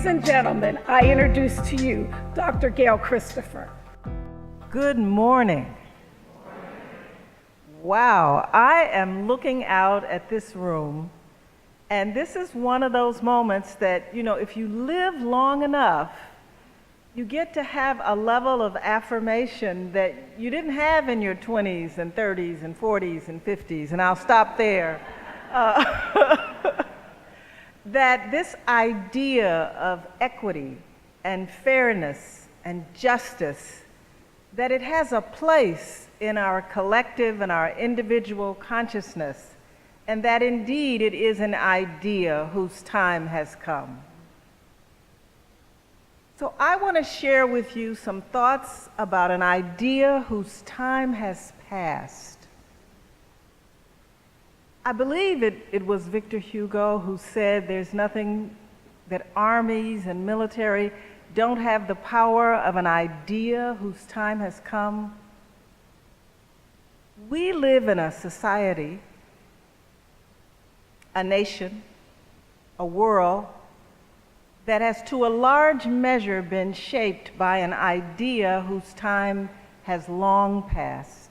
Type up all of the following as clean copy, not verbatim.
Ladies and gentlemen, I introduce to you Dr. Gail Christopher. Good morning. Wow, I am looking out at this room, and this is one of those moments that, if you live long enough, you get to have a level of affirmation that you didn't have in your 20s and 30s and 40s and 50s, and I'll stop there. That this idea of equity and fairness and justice, that it has a place in our collective and our individual consciousness, and that indeed it is an idea whose time has come. So I want to share with you some thoughts about an idea whose time has passed. I believe it was Victor Hugo who said there's nothing that armies and military don't have the power of an idea whose time has come. We live in a society, a nation, a world that has to a large measure been shaped by an idea whose time has long passed.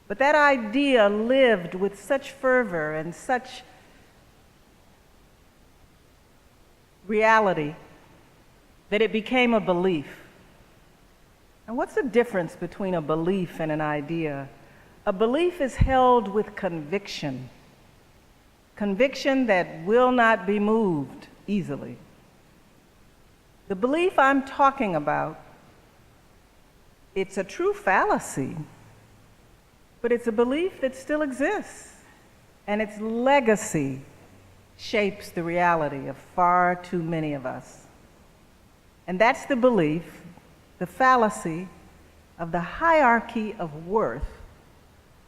But that idea lived with such fervor and such reality that it became a belief. And what's the difference between a belief and an idea? A belief is held with conviction. Conviction that will not be moved easily. The belief I'm talking about, it's a true fallacy, but it's a belief that still exists, and its legacy shapes the reality of far too many of us. And that's the belief, the fallacy of the hierarchy of worth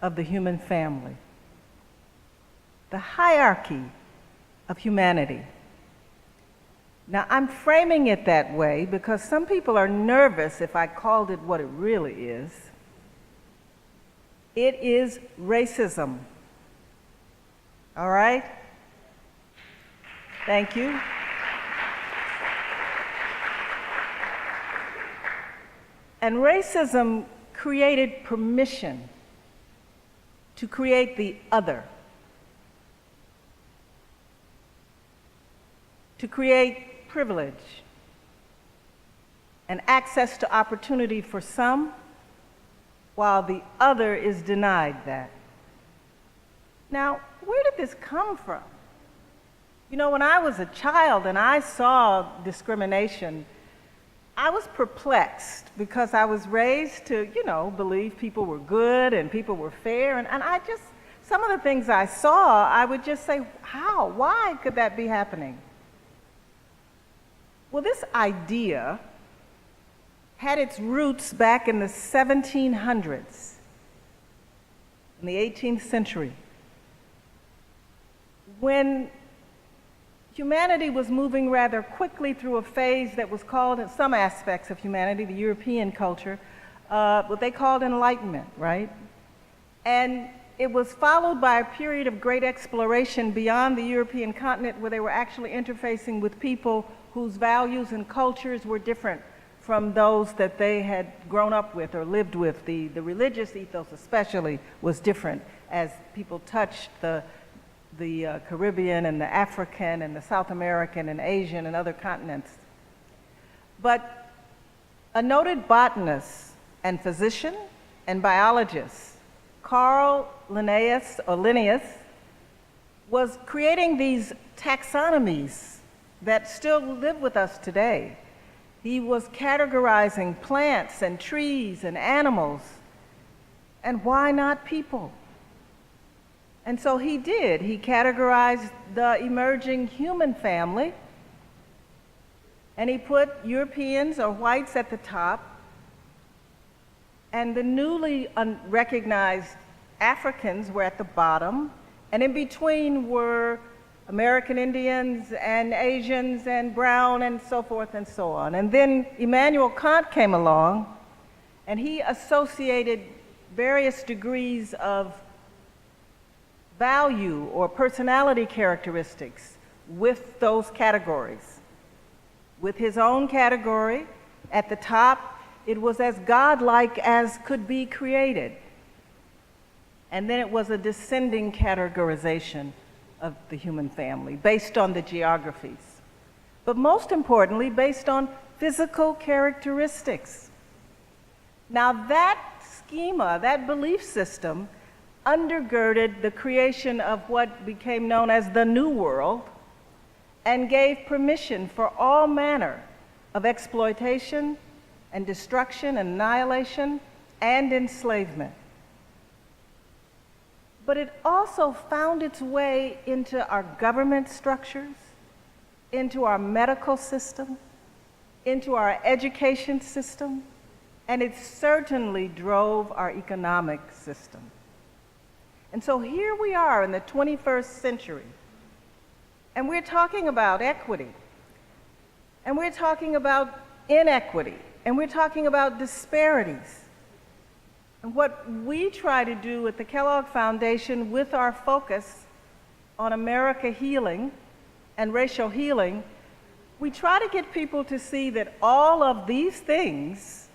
of the human family. The hierarchy of humanity. Now, I'm framing it that way because some people are nervous if I called it what it really is. It is racism. All right? Thank you. And racism created permission to create the other, to create privilege and access to opportunity for some, while the other is denied that. Now, where did this come from? When I was a child and I saw discrimination, I was perplexed because I was raised to, believe people were good and people were fair, and some of the things I saw, I would just say, how? Why could that be happening? Well, this idea had its roots back in the 1700s, in the 18th century, when humanity was moving rather quickly through a phase that was called, in some aspects of humanity, the European culture, what they called enlightenment, right? And it was followed by a period of great exploration beyond the European continent, where they were actually interfacing with people whose values and cultures were different from those that they had grown up with or lived with. The religious ethos especially was different as people touched the Caribbean and the African and the South American and Asian and other continents. But a noted botanist and physician and biologist, Carl Linnaeus, was creating these taxonomies that still live with us today. He was categorizing plants and trees and animals, and why not people? And so he did. He categorized the emerging human family, and he put Europeans or whites at the top, and the newly recognized Africans were at the bottom, and in between were American Indians and Asians and brown and so forth and so on. And then Immanuel Kant came along, and he associated various degrees of value or personality characteristics with those categories. with his own category. At the top, it was as godlike as could be created. And then it was a descending categorization of the human family based on the geographies. But most importantly, based on physical characteristics. Now that schema, that belief system, undergirded the creation of what became known as the New World and gave permission for all manner of exploitation and destruction, annihilation, and enslavement. But it also found its way into our government structures, into our medical system, into our education system, and it certainly drove our economic system. And so here we are in the 21st century, and we're talking about equity, and we're talking about inequity, and we're talking about disparities. And what we try to do at the Kellogg Foundation with our focus on America healing and racial healing, we try to get people to see that all of these things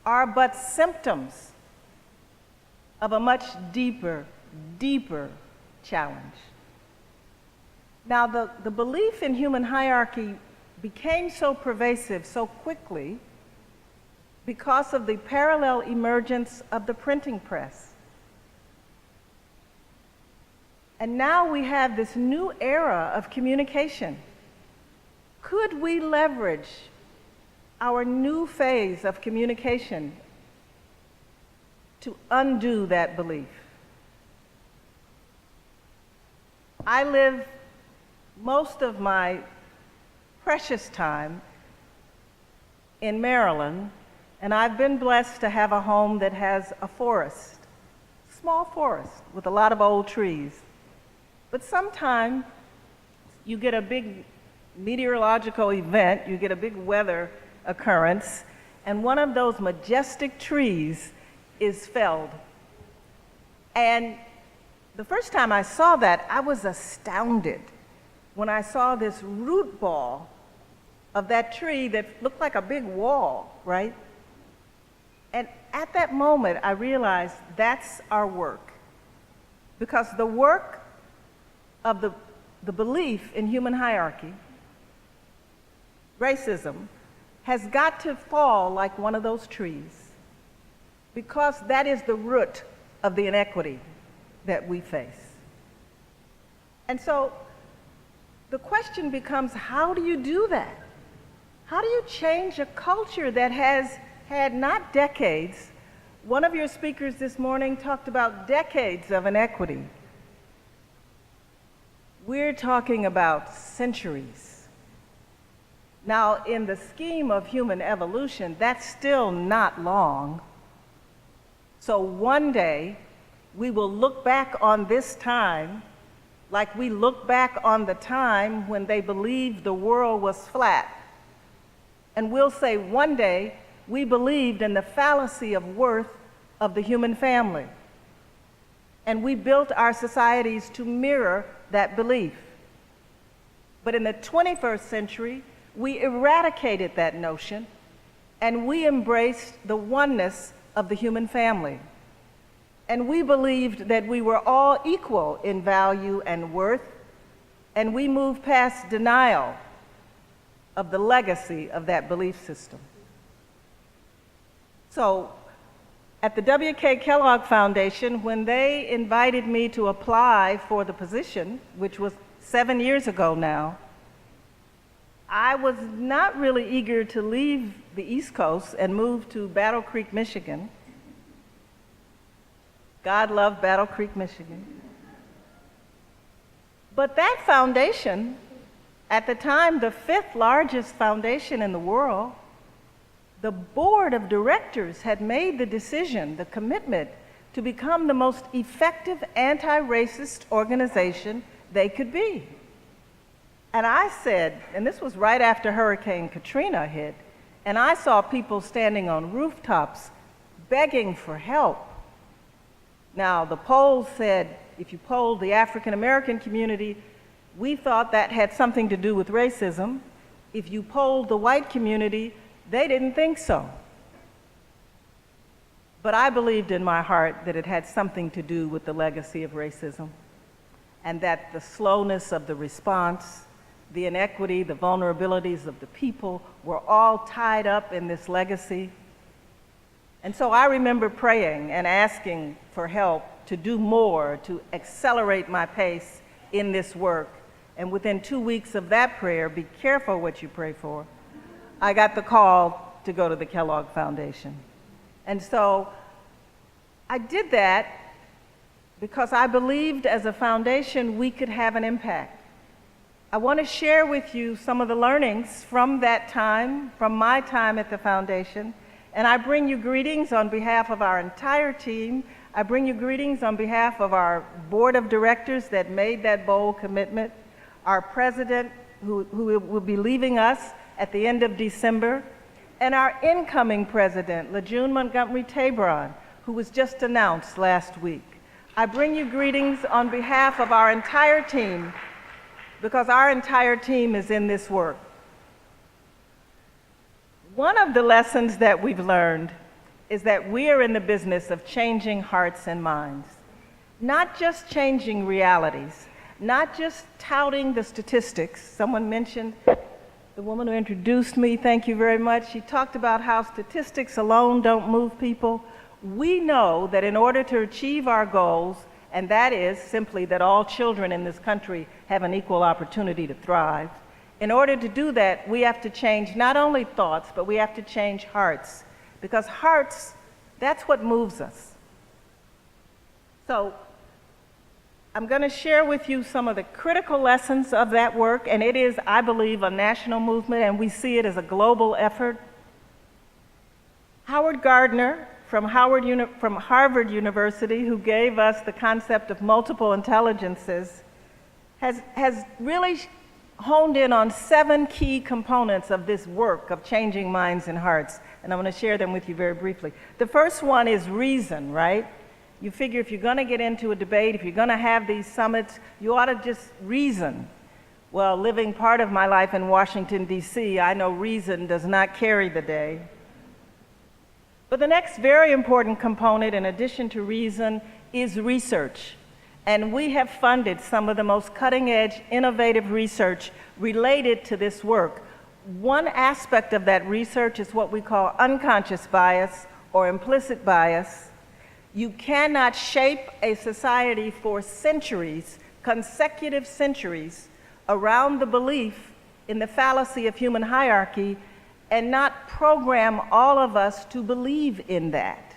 are but symptoms of a much deeper challenge. Now, the belief in human hierarchy became so pervasive so quickly because of the parallel emergence of the printing press. And now we have this new era of communication. Could we leverage our new phase of communication to undo that belief? I live most of my precious time in Maryland, and I've been blessed to have a home that has a forest, small forest with a lot of old trees. But sometimes you get a big meteorological event, you get a big weather occurrence, and one of those majestic trees is felled. And the first time I saw that, I was astounded when I saw this root ball of that tree that looked like a big wall, right? And at that moment, I realized that's our work. Because the work of the belief in human hierarchy, racism, has got to fall like one of those trees. Because that is the root of the inequity that we face. And so the question becomes, how do you do that? How do you change a culture that has had not decades? One of your speakers this morning talked about decades of inequity. We're talking about centuries. Now, in the scheme of human evolution, that's still not long. So one day, we will look back on this time like we look back on the time when they believed the world was flat. And we'll say one day, we believed in the fallacy of worth of the human family. And we built our societies to mirror that belief. But in the 21st century, we eradicated that notion, and we embraced the oneness of the human family. And we believed that we were all equal in value and worth, and we moved past denial of the legacy of that belief system. So, at the W.K. Kellogg Foundation, when they invited me to apply for the position, which was 7 years ago now, I was not really eager to leave the East Coast and move to Battle Creek, Michigan. God loved Battle Creek, Michigan. But that foundation, at the time the 5th largest foundation in the world, the board of directors had made the decision, the commitment, to become the most effective anti-racist organization they could be. And I said, and this was right after Hurricane Katrina hit, and I saw people standing on rooftops begging for help. Now, the polls said, if you polled the African American community, we thought that had something to do with racism. If you polled the white community, they didn't think so. But I believed in my heart that it had something to do with the legacy of racism, and that the slowness of the response, the inequity, the vulnerabilities of the people were all tied up in this legacy. And so I remember praying and asking for help to do more, to accelerate my pace in this work. And within 2 weeks of that prayer, be careful what you pray for, I got the call to go to the Kellogg Foundation. And so I did that because I believed as a foundation we could have an impact. I want to share with you some of the learnings from that time, from my time at the foundation, and I bring you greetings on behalf of our entire team. I bring you greetings on behalf of our board of directors that made that bold commitment, our president who will be leaving us at the end of December, and our incoming president, LaJune Montgomery Tabron, who was just announced last week. I bring you greetings on behalf of our entire team, because our entire team is in this work. One of the lessons that we've learned is that we are in the business of changing hearts and minds, not just changing realities, not just touting the statistics. Someone mentioned, the woman who introduced me, thank you very much, she talked about how statistics alone don't move people. We know that in order to achieve our goals, and that is simply that all children in this country have an equal opportunity to thrive, in order to do that, we have to change not only thoughts, but we have to change hearts, because hearts, that's what moves us. So I'm going to share with you some of the critical lessons of that work, and it is, I believe, a national movement, and we see it as a global effort. Howard Gardner from Harvard University, who gave us the concept of multiple intelligences, has really honed in on 7 key components of this work of changing minds and hearts, and I'm going to share them with you very briefly. The first one is reason, right? You figure if you're going to get into a debate, if you're going to have these summits, you ought to just reason. Well, living part of my life in Washington, D.C., I know reason does not carry the day. But the next very important component, in addition to reason, is research. And we have funded some of the most cutting-edge, innovative research related to this work. One aspect of that research is what we call unconscious bias or implicit bias. You cannot shape a society for centuries, consecutive centuries, around the belief in the fallacy of human hierarchy and not program all of us to believe in that.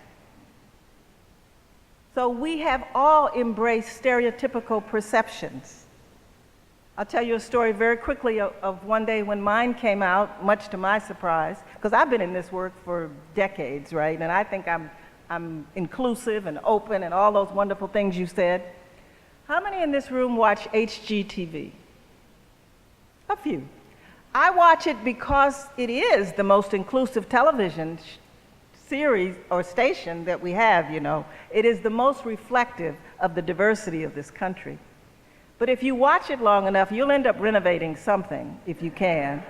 So we have all embraced stereotypical perceptions. I'll tell you a story very quickly of one day when mine came out, much to my surprise, because I've been in this work for decades, right? And I think I'm inclusive and open and all those wonderful things you said. How many in this room watch HGTV? A few. I watch it because it is the most inclusive television series or station that we have, you know. It is the most reflective of the diversity of this country. But if you watch it long enough, you'll end up renovating something, if you can.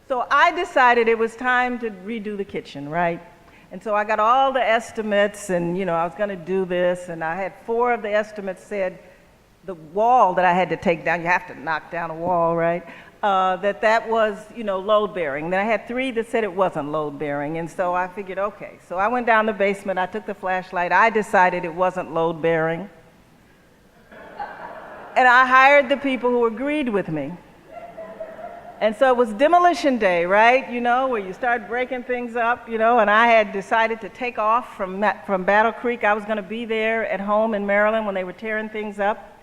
So I decided it was time to redo the kitchen, right? And so I got all the estimates, and I was going to do this, and I had 4 of the estimates said the wall that I had to take down, you have to knock down a wall, right? That was, load bearing. Then I had 3 that said it wasn't load bearing, and so I figured, okay. So I went down the basement, I took the flashlight, I decided it wasn't load bearing, and I hired the people who agreed with me. And so it was demolition day, right? Where you start breaking things up, and I had decided to take off from Battle Creek. I was going to be there at home in Maryland when they were tearing things up.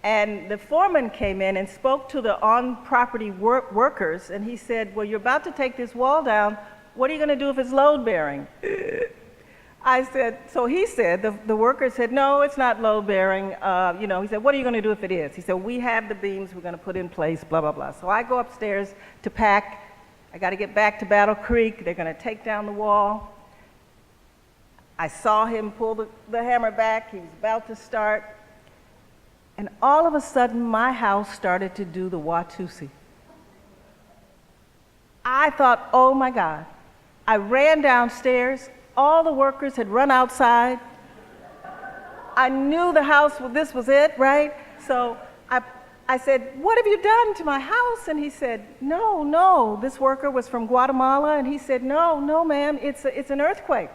And the foreman came in and spoke to the on-property workers, and he said, well, you're about to take this wall down. What are you going to do if it's load-bearing? I said, so he said, the worker said, no, it's not load-bearing. He said, what are you going to do if it is? He said, we have the beams we're going to put in place, blah, blah, blah. So I go upstairs to pack. I got to get back to Battle Creek. They're going to take down the wall. I saw him pull the hammer back. He was about to start. And all of a sudden, my house started to do the Watusi. I thought, oh my God. I ran downstairs. All the workers had run outside. I knew the house, this was it, right? So I said, what have you done to my house? And he said, no. This worker was from Guatemala, and he said, no, ma'am, it's an earthquake.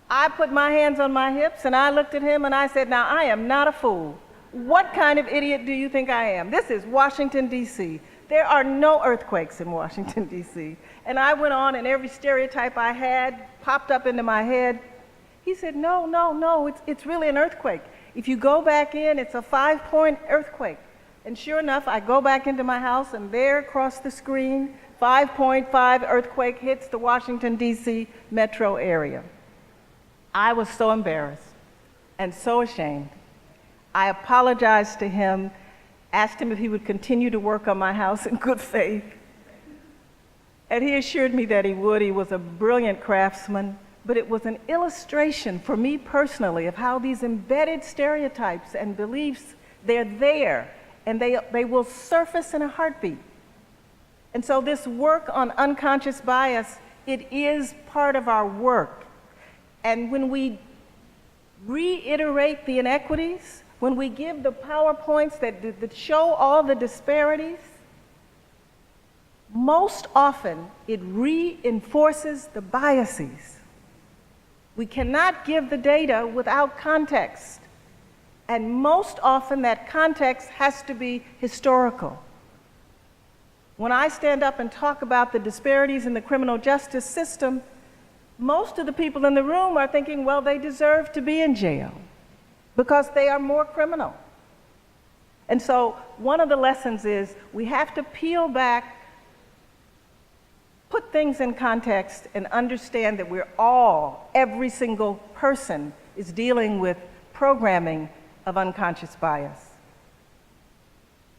I put my hands on my hips, and I looked at him, and I said, now, I am not a fool. What kind of idiot do you think I am? This is Washington, D.C. There are no earthquakes in Washington, D.C. And I went on, and every stereotype I had popped up into my head. He said, no, it's really an earthquake. If you go back in, it's a 5-point earthquake. And sure enough, I go back into my house, and there across the screen, 5.5 earthquake hits the Washington, D.C. metro area. I was so embarrassed and so ashamed. I apologized to him, asked him if he would continue to work on my house in good faith. And he assured me that he would. He was a brilliant craftsman, but it was an illustration for me personally of how these embedded stereotypes and beliefs, they're there, and they will surface in a heartbeat. And so this work on unconscious bias, it is part of our work. And when we reiterate the inequities, when we give the PowerPoints that show all the disparities, most often it reinforces the biases. We cannot give the data without context. And most often that context has to be historical. When I stand up and talk about the disparities in the criminal justice system, most of the people in the room are thinking, well, they deserve to be in jail because they are more criminal. And so one of the lessons is we have to peel back, put things in context, and understand that we're all, every single person is dealing with programming of unconscious bias.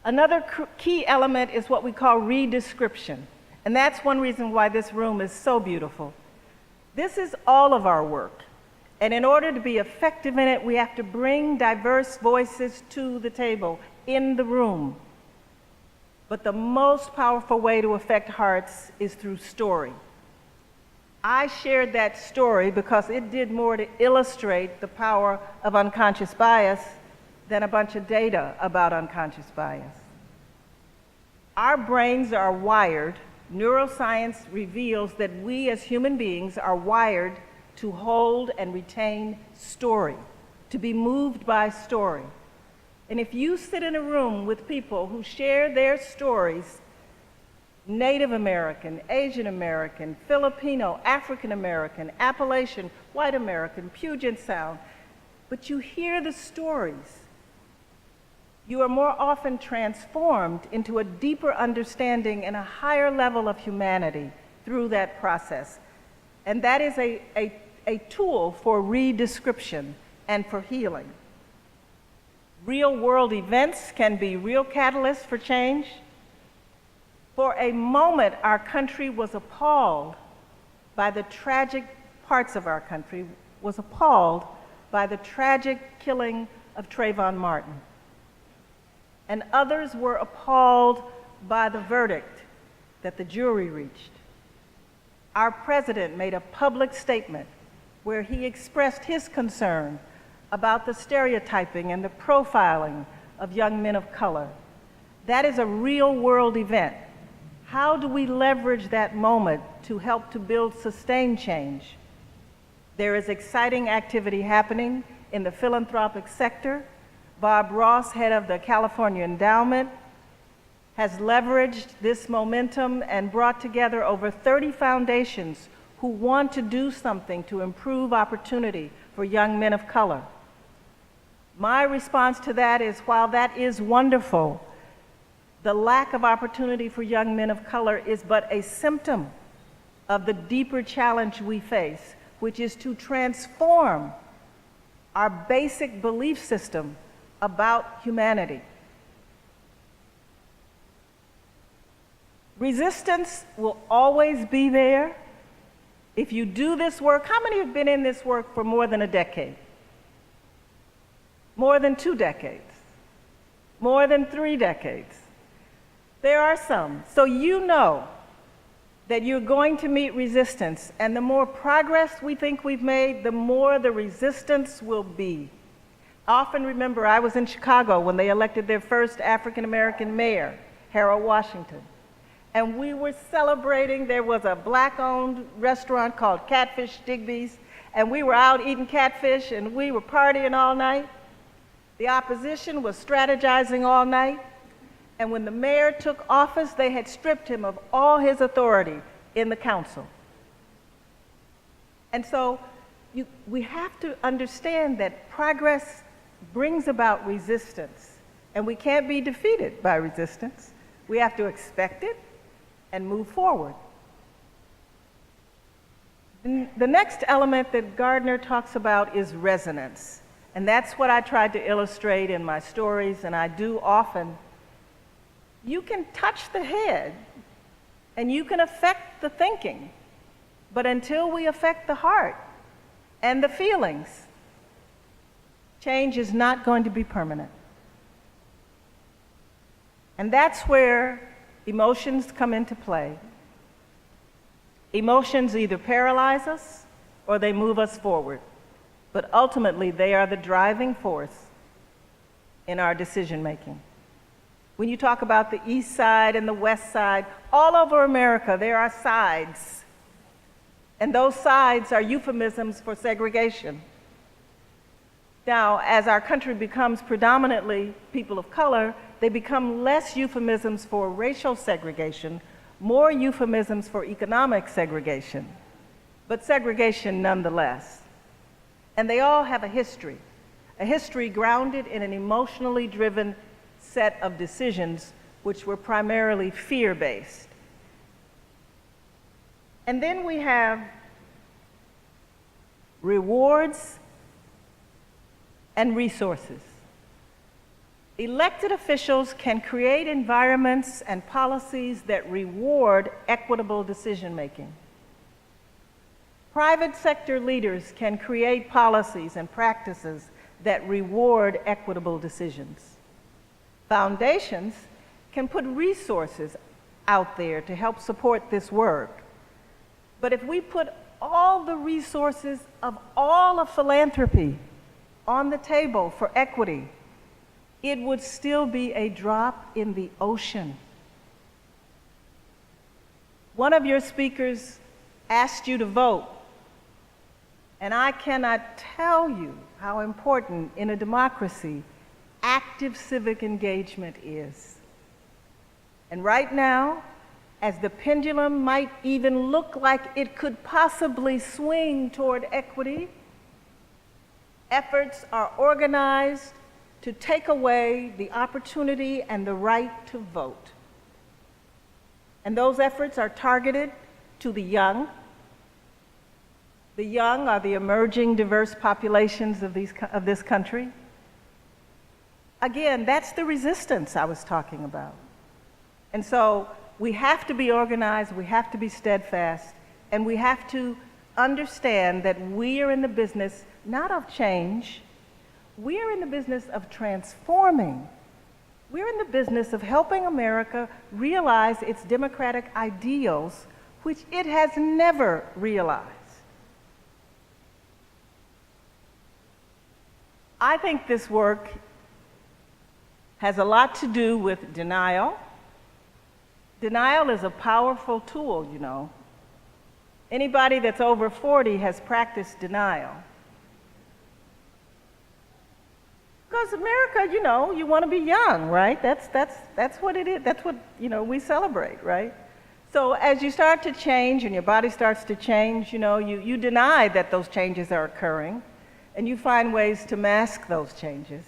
Another key element is what we call redescription, and that's one reason why this room is so beautiful. This is all of our work, and in order to be effective in it, we have to bring diverse voices to the table, in the room. But the most powerful way to affect hearts is through story. I shared that story because it did more to illustrate the power of unconscious bias than a bunch of data about unconscious bias. Our brains are wired, neuroscience reveals that we as human beings are wired to hold and retain story, to be moved by story. And if you sit in a room with people who share their stories, Native American, Asian American, Filipino, African American, Appalachian, White American, Puget Sound, but you hear the stories, you are more often transformed into a deeper understanding and a higher level of humanity through that process. And that is a tool for redescription and for healing. Real world events can be real catalysts for change. For a moment, our country was appalled by the tragic parts of our country, was appalled by the tragic killing of Trayvon Martin. And others were appalled by the verdict that the jury reached. Our president made a public statement where he expressed his concern about the stereotyping and the profiling of young men of color. That is a real world event. How do we leverage that moment to help to build sustained change? There is exciting activity happening in the philanthropic sector. Bob Ross, head of the California Endowment, has leveraged this momentum and brought together over 30 foundations who want to do something to improve opportunity for young men of color. My response to that is, while that is wonderful, the lack of opportunity for young men of color is but a symptom of the deeper challenge we face, which is to transform our basic belief system about humanity. Resistance will always be there. If you do this work, how many have been in this work for more than a decade? More than 2 decades? More than 3 decades? There are some. So you know that you're going to meet resistance. And the more progress we think we've made, the more the resistance will be. I often remember I was in Chicago when they elected their first African-American mayor, Harold Washington. And we were celebrating. There was a black-owned restaurant called Catfish Digby's, and we were out eating catfish, and we were partying all night. The opposition was strategizing all night. And when the mayor took office, they had stripped him of all his authority in the council. And so we have to understand that progress brings about resistance, and we can't be defeated by resistance. We have to expect it and move forward. The next element that Gardner talks about is resonance, and that's what I tried to illustrate in my stories, and I do often. You can touch the head, and you can affect the thinking, but until we affect the heart and the feelings, change is not going to be permanent. And that's where emotions come into play. Emotions either paralyze us or they move us forward, but ultimately they are the driving force in our decision making. When you talk about the East Side and the West Side, all over America there are sides, and those sides are euphemisms for segregation. Now, as our country becomes predominantly people of color, they become less euphemisms for racial segregation, more euphemisms for economic segregation, but segregation nonetheless. And they all have a history grounded in an emotionally driven set of decisions which were primarily fear-based. And then we have rewards and resources. Elected officials can create environments and policies that reward equitable decision-making. Private sector leaders can create policies and practices that reward equitable decisions. Foundations can put resources out there to help support this work. But if we put all the resources of all of philanthropy on the table for equity, it would still be a drop in the ocean. One of your speakers asked you to vote, and I cannot tell you how important in a democracy active civic engagement is. And right now, as the pendulum might even look like it could possibly swing toward equity, efforts are organized to take away the opportunity and the right to vote. And those efforts are targeted to the young. The young are the emerging diverse populations of this country. Again, that's the resistance I was talking about. And so we have to be organized, we have to be steadfast, and we have to understand that we are in the business not of change, we are in the business of transforming. We're in the business of helping America realize its democratic ideals, which it has never realized. I think this work has a lot to do with denial. Denial is a powerful tool, you know. Anybody that's over 40 has practiced denial. Because America, you know, you want to be young, right? That's what it is. That's what, you know, we celebrate, right? So as you start to change and your body starts to change, you know, you deny that those changes are occurring, and you find ways to mask those changes.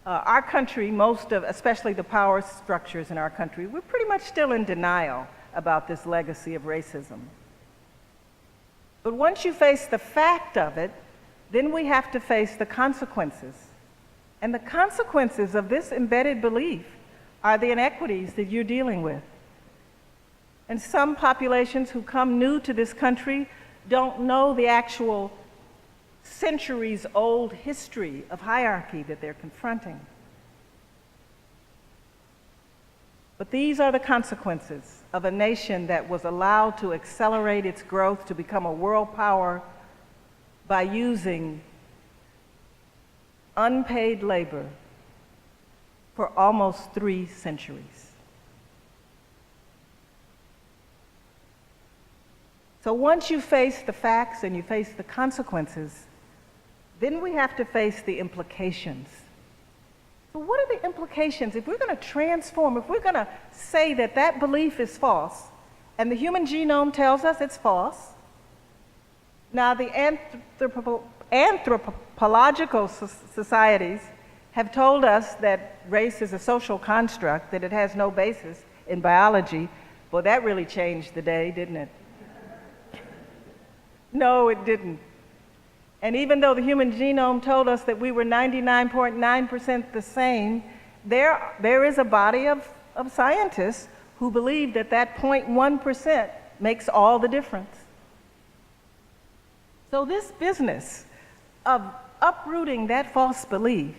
Our country, especially the power structures in our country, we're pretty much still in denial about this legacy of racism. But once you face the fact of it, then we have to face the consequences. And the consequences of this embedded belief are the inequities that you're dealing with. And some populations who come new to this country don't know the actual centuries-old history of hierarchy that they're confronting. But these are the consequences of a nation that was allowed to accelerate its growth to become a world power by using unpaid labor for almost 3 centuries. So once you face the facts and you face the consequences, then we have to face the implications. So what are the implications? If we're going to transform, if we're going to say that that belief is false, and the human genome tells us it's false, now the anthropological societies have told us that race is a social construct, that it has no basis in biology. Well, that really changed the day, didn't it? No, it didn't. And even though the human genome told us that we were 99.9% the same, there is a body of scientists who believe that that 0.1% makes all the difference. So this business of uprooting that false belief,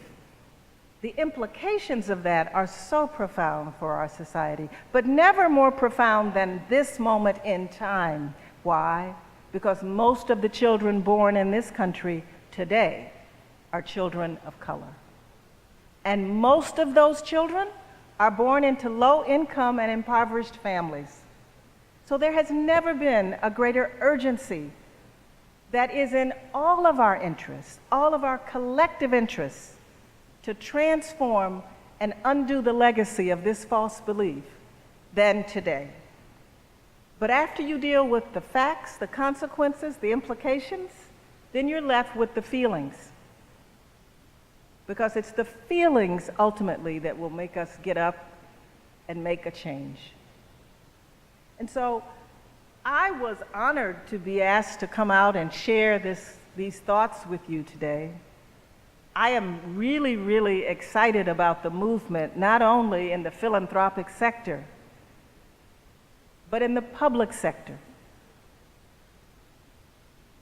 the implications of that are so profound for our society, but never more profound than this moment in time. Why? Because most of the children born in this country today are children of color. And most of those children are born into low-income and impoverished families. So there has never been a greater urgency that is in all of our interests, all of our collective interests, to transform and undo the legacy of this false belief than today. But after you deal with the facts, the consequences, the implications, then you're left with the feelings. Because it's the feelings ultimately that will make us get up and make a change. And so I was honored to be asked to come out and share these thoughts with you today. I am really, really excited about the movement, not only in the philanthropic sector, but in the public sector.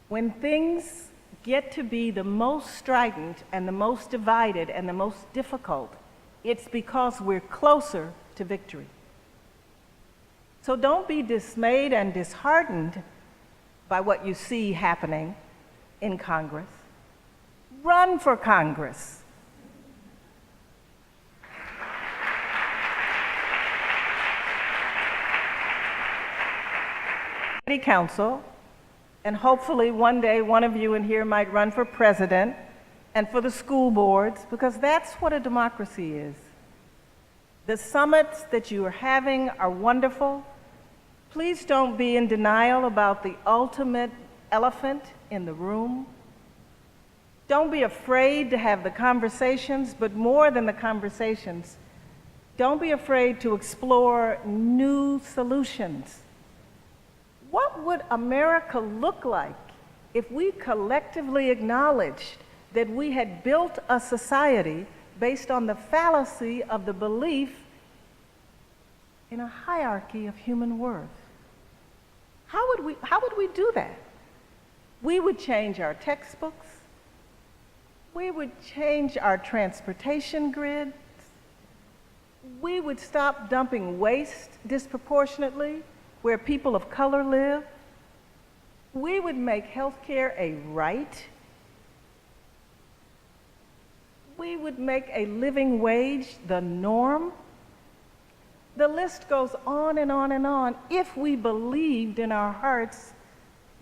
When things get to be the most strident and the most divided and the most difficult, it's because we're closer to victory. So don't be dismayed and disheartened by what you see happening in Congress. Run for Congress. City Council, and hopefully one day one of you in here might run for president and for the school boards, because that's what a democracy is. The summits that you are having are wonderful. Please don't be in denial about the ultimate elephant in the room. Don't be afraid to have the conversations, but more than the conversations, don't be afraid to explore new solutions. What would America look like if we collectively acknowledged that we had built a society based on the fallacy of the belief in a hierarchy of human worth? How would we do that? We would change our textbooks. We would change our transportation grids. We would stop dumping waste disproportionately where people of color live. We would make healthcare a right. We would make a living wage the norm. The list goes on and on and on if we believed in our hearts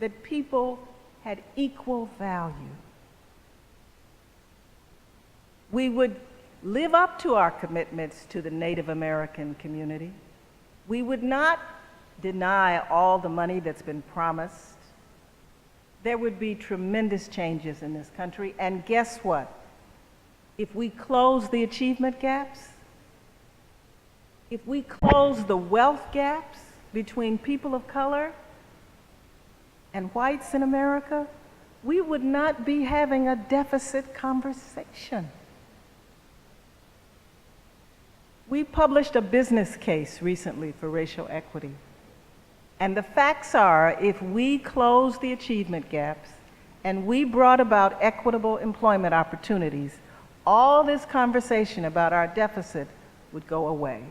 that people had equal value. We would live up to our commitments to the Native American community. We would not deny all the money that's been promised. There would be tremendous changes in this country, and guess what? If we close the achievement gaps, if we close the wealth gaps between people of color and whites in America, we would not be having a deficit conversation. We published a business case recently for racial equity. And the facts are, if we close the achievement gaps and we brought about equitable employment opportunities, all this conversation about our deficit would go away.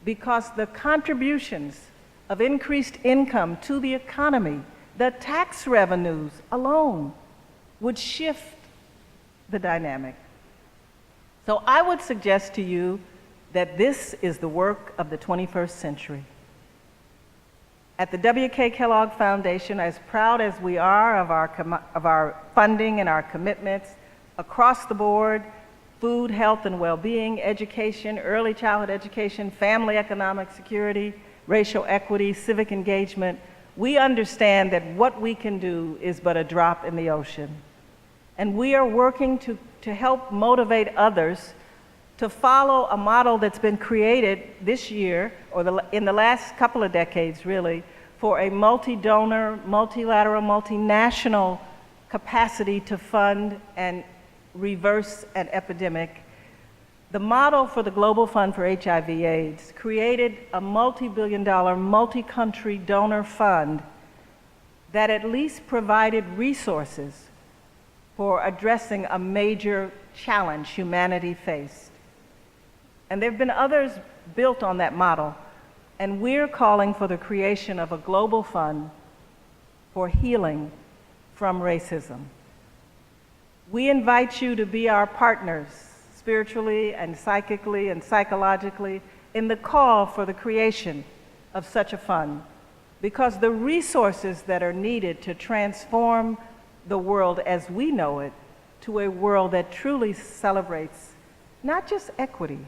because the contributions of increased income to the economy, the tax revenues alone, would shift the dynamic. So I would suggest to you that this is the work of the 21st century. At the W.K. Kellogg Foundation, as proud as we are of our funding and our commitments across the board, food, health, and well-being, education, early childhood education, family economic security, racial equity, civic engagement, we understand that what we can do is but a drop in the ocean. And we are working to help motivate others to follow a model that's been created this year, or in the last couple of decades really, for a multi-donor, multilateral, multinational capacity to fund and reverse an epidemic. The model for the Global Fund for HIV/AIDS created a multi-billion-dollar, multi-country donor fund that at least provided resources for addressing a major challenge humanity faced. And there have been others built on that model, and we're calling for the creation of a global fund for healing from racism. We invite you to be our partners, spiritually and psychically and psychologically, in the call for the creation of such a fund, because the resources that are needed to transform the world as we know it to a world that truly celebrates not just equity,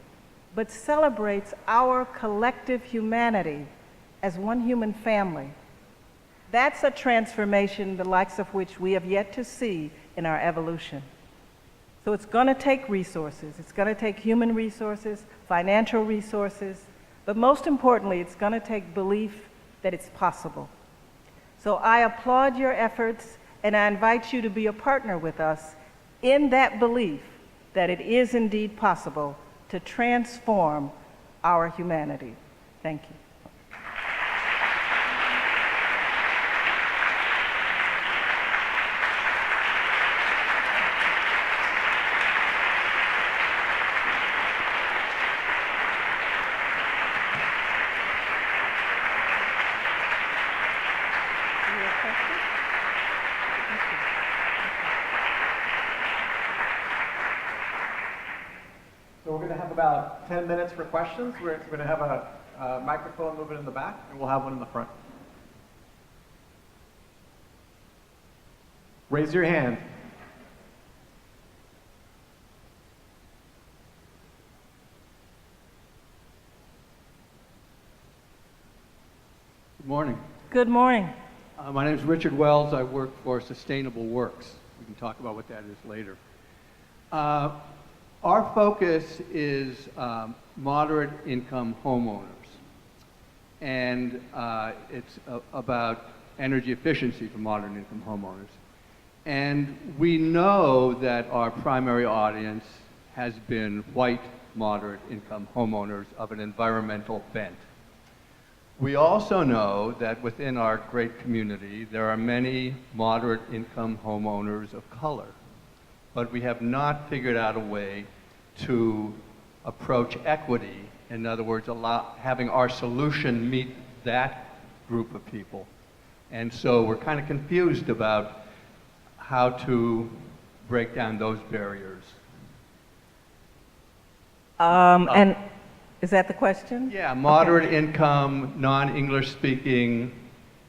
but celebrates our collective humanity as one human family. That's a transformation the likes of which we have yet to see in our evolution. So it's going to take resources. It's going to take human resources, financial resources, but most importantly, it's going to take belief that it's possible. So I applaud your efforts, and I invite you to be a partner with us in that belief that it is indeed possible to transform our humanity. Thank you. So we're going to have about 10 minutes for questions. We're going to have a microphone moving in the back, and we'll have one in the front. Raise your hand. Good morning. Good morning. My name is Richard Wells. I work for Sustainable Works. We can talk about what that is later. Our focus is moderate income homeowners. And it's about energy efficiency for moderate income homeowners. And we know that our primary audience has been white moderate income homeowners of an environmental bent. We also know that within our great community, there are many moderate income homeowners of color, but we have not figured out a way to approach equity. In other words, having our solution meet that group of people. And so we're kind of confused about how to break down those barriers. And is that the question? Yeah, moderate income, non-English speaking,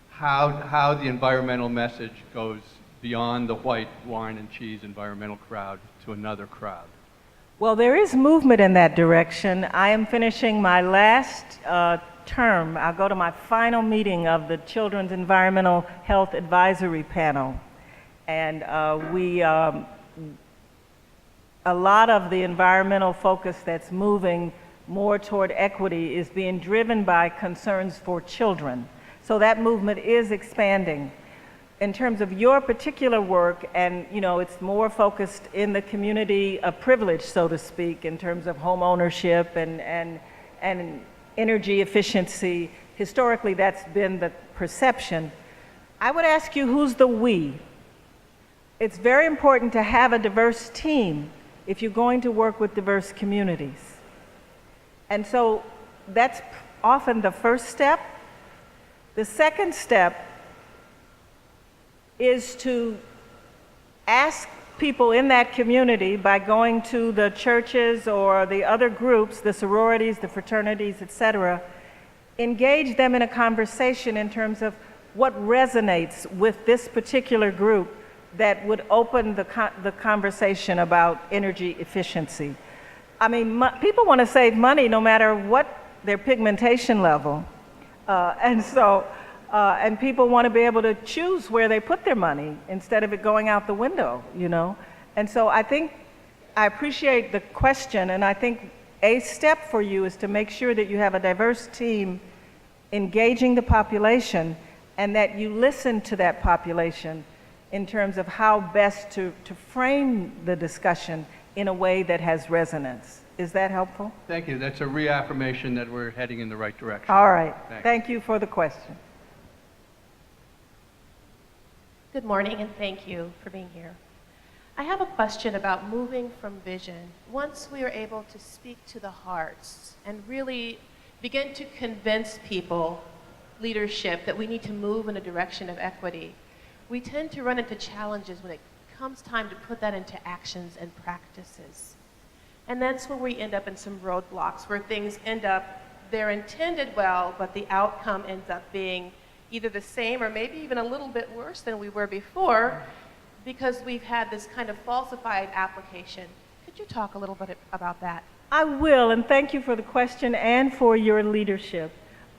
how the environmental message goes beyond the white wine and cheese environmental crowd to another crowd. Well, there is movement in that direction. I am finishing my last term. I'll go to my final meeting of the Children's Environmental Health Advisory Panel. And a lot of the environmental focus that's moving more toward equity is being driven by concerns for children. So that movement is expanding. In terms of your particular work, and it's more focused in the community of privilege, so to speak, in terms of home ownership and energy efficiency. Historically, that's been the perception. I would ask you, who's the we? It's very important to have a diverse team if you're going to work with diverse communities. And so that's often the first step. The second step is to ask people in that community, by going to the churches or the other groups, the sororities, the fraternities, etc., engage them in a conversation in terms of what resonates with this particular group that would open the conversation about energy efficiency. I mean, people want to save money no matter what their pigmentation level. And people want to be able to choose where they put their money instead of it going out the window, you know? And so I think I appreciate the question, and I think a step for you is to make sure that you have a diverse team engaging the population and that you listen to that population in terms of how best to frame the discussion in a way that has resonance. Is that helpful? Thank you. That's a reaffirmation that we're heading in the right direction. All right. Thanks. Thank you for the question. Good morning, and thank you for being here. I have a question about moving from vision. Once we are able to speak to the hearts and really begin to convince people, leadership, that we need to move in a direction of equity, we tend to run into challenges when it comes time to put that into actions and practices. And that's where we end up in some roadblocks, where things end up, they're intended well, but the outcome ends up being either the same or maybe even a little bit worse than we were before, because we've had this kind of falsified application. Could you talk a little bit about that? I will, and thank you for the question and for your leadership.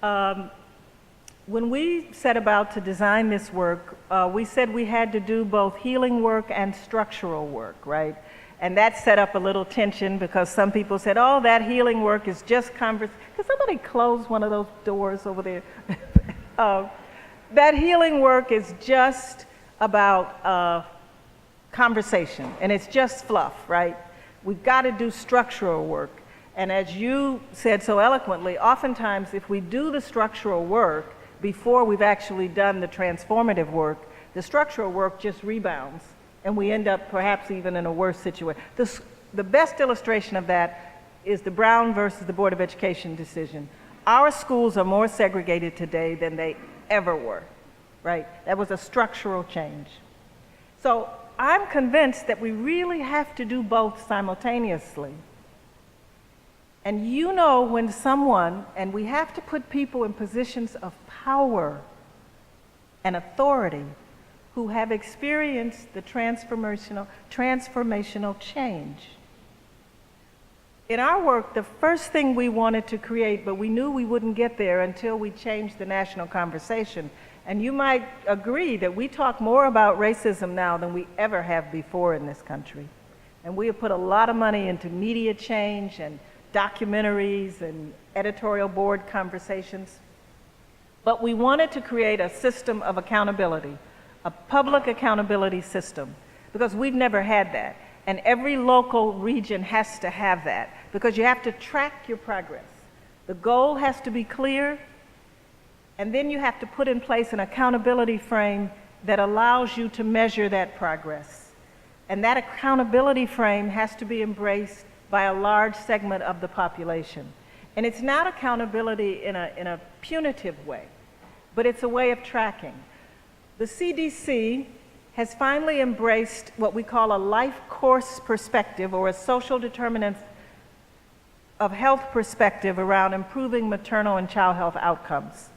When we set about to design this work, we said we had to do both healing work and structural work, right? And that set up a little tension because some people said, oh, that healing work is just conversation. Could somebody close one of those doors over there? That healing work is just about conversation, and it's just fluff, right? We've got to do structural work. And as you said so eloquently, oftentimes if we do the structural work before we've actually done the transformative work, the structural work just rebounds, and we end up perhaps even in a worse situation. The best illustration of that is the Brown versus the Board of Education decision. Our schools are more segregated today than they ever were, right? That was a structural change. So I'm convinced that we really have to do both simultaneously. And you know when someone, and we have to put people in positions of power and authority who have experienced the transformational change. In our work, the first thing we wanted to create, but we knew we wouldn't get there until we changed the national conversation. And you might agree that we talk more about racism now than we ever have before in this country. And we have put a lot of money into media change and documentaries and editorial board conversations. But we wanted to create a system of accountability, a public accountability system, because we've never had that. And every local region has to have that, because you have to track your progress. The goal has to be clear, and then you have to put in place an accountability frame that allows you to measure that progress. And that accountability frame has to be embraced by a large segment of the population. And it's not accountability in a punitive way, but it's a way of tracking. The CDC has finally embraced what we call a life course perspective, or a social determinants of health perspective around improving maternal and child health outcomes.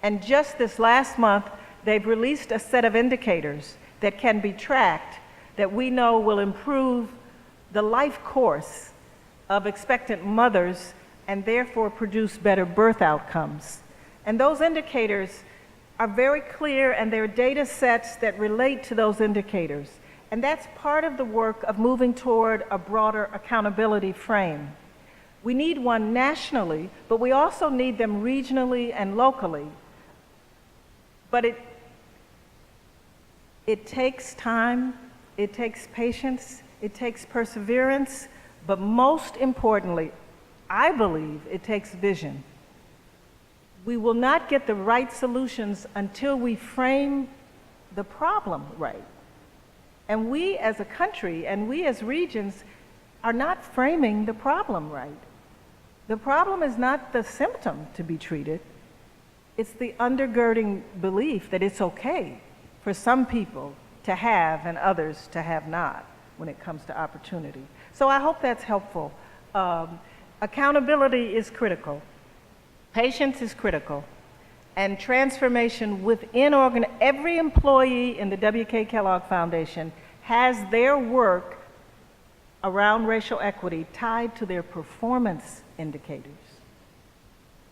And just this last month, they've released a set of indicators that can be tracked that we know will improve the life course of expectant mothers and therefore produce better birth outcomes. And those indicators are very clear, and there are data sets that relate to those indicators. And that's part of the work of moving toward a broader accountability frame. We need one nationally, but we also need them regionally and locally. But it takes time, it takes patience, it takes perseverance, but most importantly, I believe it takes vision. We will not get the right solutions until we frame the problem right. And we as a country and we as regions are not framing the problem right. The problem is not the symptom to be treated, it's the undergirding belief that it's okay for some people to have and others to have not when it comes to opportunity. So I hope that's helpful. Accountability is critical, patience is critical, and transformation within every employee in the W.K. Kellogg Foundation has their work around racial equity tied to their performance indicators.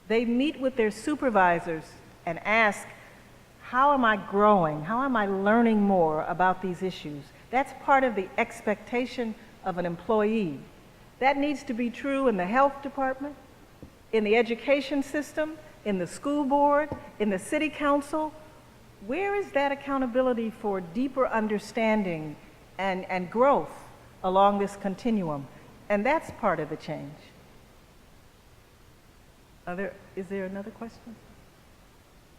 They meet with their supervisors and ask, how am I growing? How am I learning more about these issues? That's part of the expectation of an employee. That needs to be true in the health department, in the education system, in the school board, in the city council. Where is that accountability for deeper understanding and growth along this continuum? And that's part of the change. Is there another question?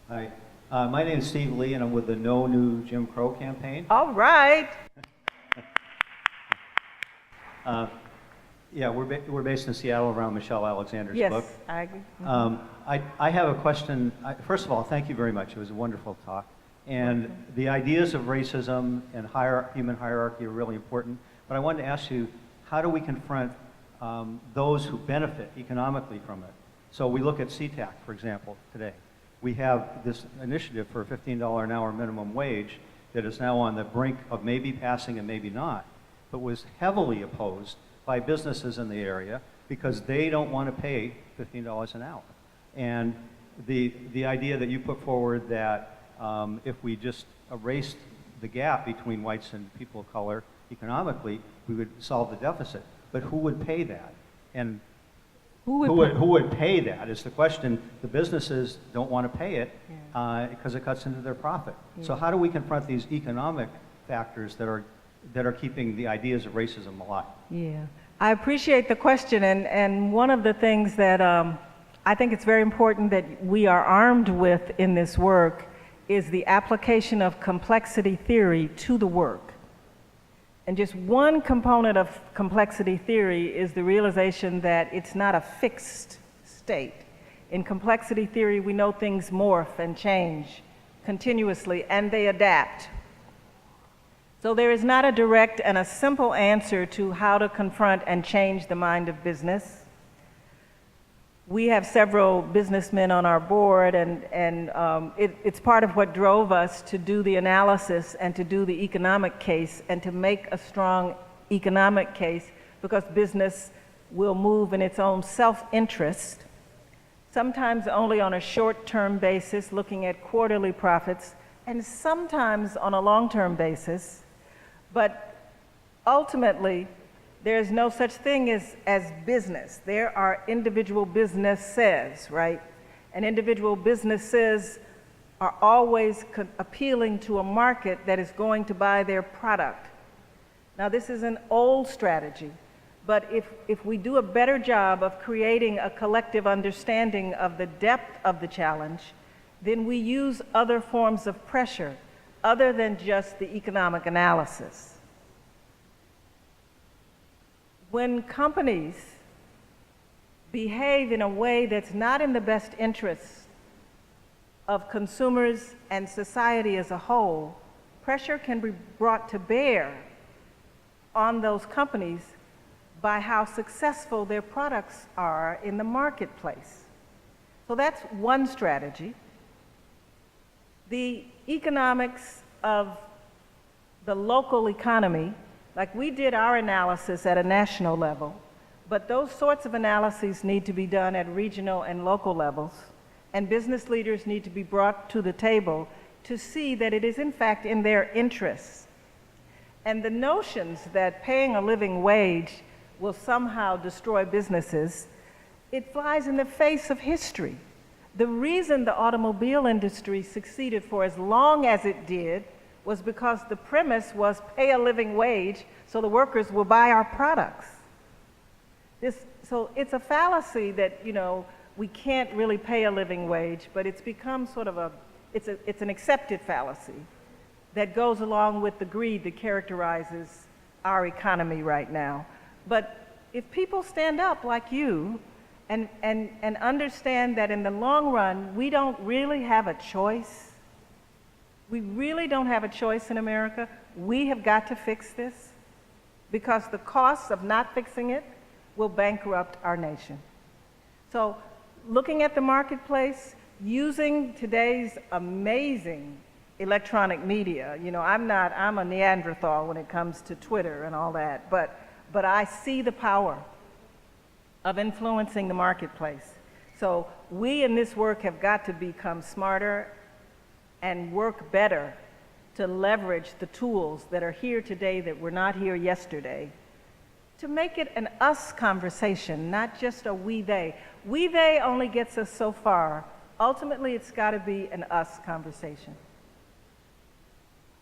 Hi, my name is Steve Lee, and I'm with the No New Jim Crow campaign. All right. Yeah, we're based in Seattle around Michelle Alexander's Yes, book. I agree. I have a question. First of all, thank you very much. It was a wonderful talk. And the ideas of racism and human hierarchy are really important. But I wanted to ask you, how do we confront those who benefit economically from it? So we look at CTAC, for example, today. We have this initiative for a $15 an hour minimum wage that is now on the brink of maybe passing and maybe not, but was heavily opposed by businesses in the area because they don't want to pay $15 an hour. And the idea that you put forward that if we just erased the gap between whites and people of color economically, we would solve the deficit. But who would pay that? And who would pay that is the question. The businesses don't want to pay it because it cuts into their profit. Yeah. So how do we confront these economic factors that are keeping the ideas of racism alive? Yeah, I appreciate the question, and one of the things that I think it's very important that we are armed with in this work is the application of complexity theory to the work. And just one component of complexity theory is the realization that it's not a fixed state. In complexity theory, we know things morph and change continuously, and they adapt. So there is not a direct and a simple answer to how to confront and change the mind of business. We have several businessmen on our board, and it's part of what drove us to do the analysis and to do the economic case and to make a strong economic case, because business will move in its own self-interest, sometimes only on a short-term basis, looking at quarterly profits, and sometimes on a long-term basis. But ultimately, there's no such thing as business. There are individual businesses, right? And individual businesses are always appealing to a market that is going to buy their product. Now, this is an old strategy, but if we do a better job of creating a collective understanding of the depth of the challenge, then we use other forms of pressure other than just the economic analysis. When companies behave in a way that's not in the best interest of consumers and society as a whole, pressure can be brought to bear on those companies by how successful their products are in the marketplace. So that's one strategy. The economics of the local economy, like we did our analysis at a national level, but those sorts of analyses need to be done at regional and local levels, and business leaders need to be brought to the table to see that it is in fact in their interests. And the notions that paying a living wage will somehow destroy businesses, it flies in the face of history. The reason the automobile industry succeeded for as long as it did was because the premise was pay a living wage so the workers will buy our products. So it's a fallacy that, we can't really pay a living wage, but it's become sort of it's an accepted fallacy that goes along with the greed that characterizes our economy right now. But if people stand up like you and understand that in the long run, we don't really have a choice. We really don't have a choice in America. We have got to fix this because the costs of not fixing it will bankrupt our nation. So looking at the marketplace, using today's amazing electronic media, you know, I'm a Neanderthal when it comes to Twitter and all that, but I see the power of influencing the marketplace. So we in this work have got to become smarter and work better to leverage the tools that are here today that were not here yesterday, to make it an us conversation, not just a we they. We they only gets us so far. Ultimately, it's got to be an us conversation.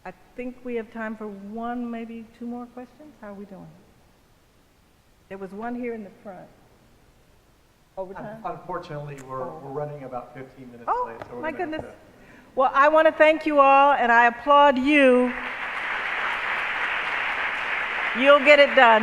I think we have time for one, maybe two more questions. How are we doing? There was one here in the front. Overtime? Unfortunately, we're running about 15 minutes Oh, late. So we're my gonna have goodness. to- Well, I want to thank you all, and I applaud you. You'll get it done.